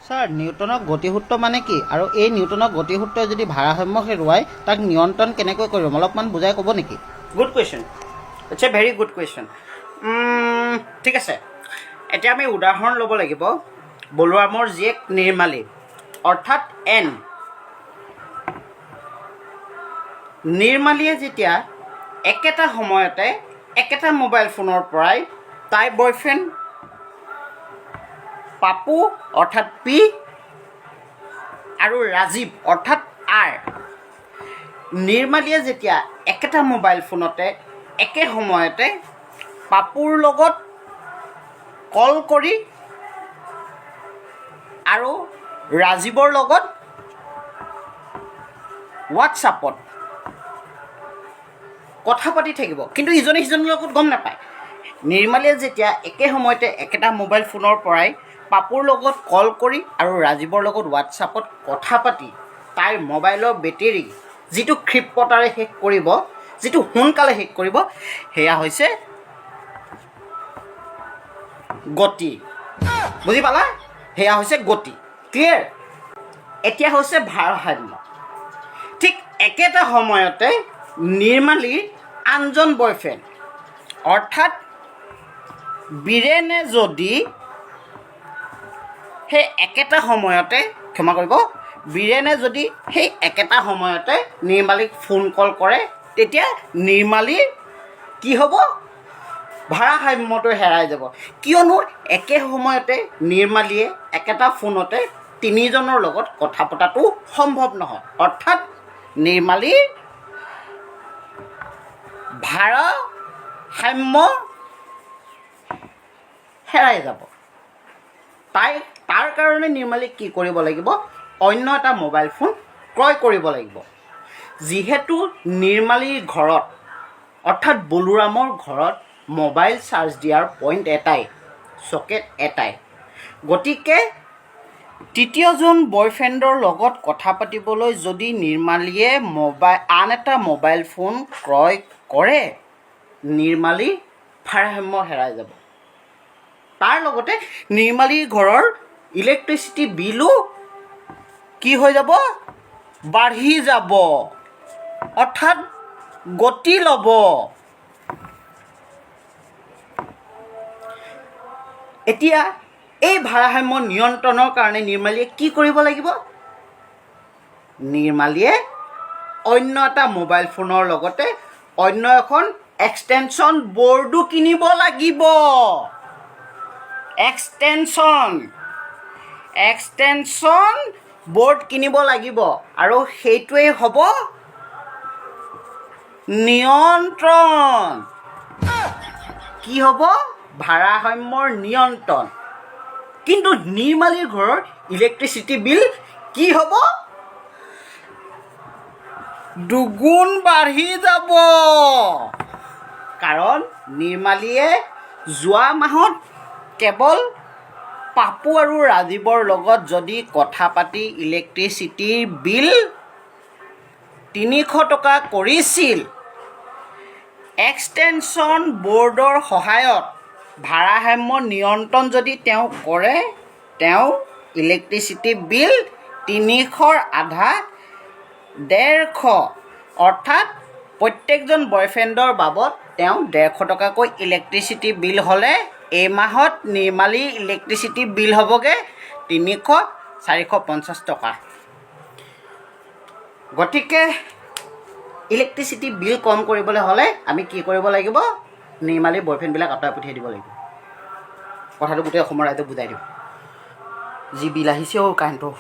Sir নিউটনৰ গতিসূত্ৰ মানে কি আৰু এই নিউটনৰ গতিসূত্ৰই যদি ভাৰসাম্য হেৰুৱায় তাক নিয়ন্ত্ৰণ কেনেকৈ কৰিম অলপমান বুজাই ক'ব নেকি? Good question, it's a very good question. ঠিক আছে, এতিয়া আমি উদাহৰণ ল'ব লাগিব বলোৰামৰ জীয়েক নিৰ্মালী অৰ্থাৎ এন। নিৰ্মালীয়ে যেতিয়া একেটা সময়তে একেটা মোবাইল ফোনৰ পৰাই তাইৰ বয়ফ্ৰেণ্ড পাপু অৰ্থাৎ পি আৰু ৰাজীৱ অৰ্থাৎ আৰ, নিৰ্মালীয়ে যেতিয়া একেটা মোবাইল ফোনতে একে সময়তে পাপুৰ লগত কল কৰি আৰু ৰাজীৱৰ লগত হোৱাটছআপত কথা পাতি থাকিব, কিন্তু ইজনে সিজনৰ লগত গম নাপায়। নিৰ্মালীয়ে যেতিয়া একে সময়তে একেটা মোবাইল ফোনৰ পৰাই পাপুৰ লগত কল কৰি আৰু ৰাজীৱৰ লগত হোৱাটছআপত কথা পাতি তাইৰ মোবাইলৰ বেটেৰী যিটো ক্ষিপ্ৰতাৰে শেষ কৰিব, যিটো সোনকালে শেষ কৰিব, সেয়া হৈছে গতি। বুজি পালা? সেয়া হৈছে গতি। ক্লিয়াৰ? এতিয়া হৈছে ভাৰসাম্য। ঠিক একেটা সময়তে নিৰ্মালীৰ আনজন বয়ফ্ৰেণ্ড অৰ্থাৎ বীৰেনে যদি সেই একেটা সময়তে বীৰেনে যদি সেই একেটা সময়তে নিৰ্মালীক ফোন কল কৰে, তেতিয়া নিৰ্মালীৰ কি হ'ব? ভাৰসাম্যটো হেৰাই যাব। কিয়নো একে সময়তে নিৰ্মালীয়ে একেটা ফোনতে তিনিজনৰ লগত কথা পতাটো সম্ভৱ নহয়, অৰ্থাৎ নিৰ্মালীৰ ভাৰসাম্য হেৰাই যাব। তাৰ কাৰণে নিৰ্মালীক কি কৰিব লাগিব? অন্য এটা মোবাইল ফোন ক্ৰয় কৰিব লাগিব। যিহেতু নিৰ্মালীৰ ঘৰত অৰ্থাৎ বলোৰামৰ ঘৰত মোবাইল চাৰ্জ দিয়াৰ পইণ্ট এটাই, চকেট এটাই, গতিকে তৃতীয়জন বয়ফ্ৰেণ্ডৰ লগত কথা পাতিবলৈ যদি নিৰ্মালীয়ে আন এটা মোবাইল ফোন ক্ৰয় কৰে, নিৰ্মালীৰ ভাৰসাম্য হেৰাই যাব। তাৰ লগতে নিৰ্মালীৰ ঘৰৰ ইলেক্ট্ৰিচিটি বিলো কি হৈ যাব? বাঢ়ি যাব, অৰ্থাৎ গতি ল'ব। এতিয়া এই ভাৰসাম্য নিয়ন্ত্ৰণৰ কাৰণে নিৰ্মালীয়ে কি কৰিব লাগিব? নিৰ্মালীয়ে অন্য এটা মোবাইল ফোনৰ লগতে অন্য এখন এক্সটেনশ্যন বৰ্ডো কিনিব লাগিব। এক্সটেনশ্যন বৰ্ড কিনিব লাগিব, আৰু সেইটোৱেই হ'ব নিয়ন্ত্ৰণ। কি হ'ব? ভাৰসাম্যৰ নিয়ন্ত্ৰণ। কিন্তু নিৰ্মালীৰ ঘৰৰ ইলেক্ট্ৰিচিটি বিল কি হ'ব? দুগুণ বাঢ়ি যাব। কাৰণ নিৰ্মালীয়ে যোৱা মাহত কেৱল পাপু আৰু ৰাজীৱৰ লগত যদি কথা পাতি ইলেক্ট্ৰিচিটিৰ বিল 300 টকা কৰিছিল, এক্সটেনশ্যন বৰ্ডৰ সহায়ত ভাৰসাম্য নিয়ন্ত্ৰণ যদি তেওঁ কৰে, তেওঁ ইলেক্ট্ৰিচিটি বিল 300ৰ আধা 150, অৰ্থাৎ প্ৰত্যেকজন বয়ফ্ৰেণ্ডৰ বাবদ তেওঁ 150 টকাকৈ ইলেক্ট্ৰিচিটি বিল হ'লে এই মাহত নিৰ্মালীৰ ইলেক্ট্ৰিচিটি বিল হ'বগৈ 450 টকা। গতিকে ইলেক্ট্ৰিচিটি বিল কম কৰিবলৈ হ'লে আমি কি কৰিব লাগিব? নিৰ্মালীৰ বয়ফ্ৰেণ্ডবিলাক আঁতৰাই পঠিয়াই দিব লাগিব। কথাটো গোটেই অসমৰ ৰাইজক বুজাই দিব। যি বিল আহিছে কাৰেণ্টৰ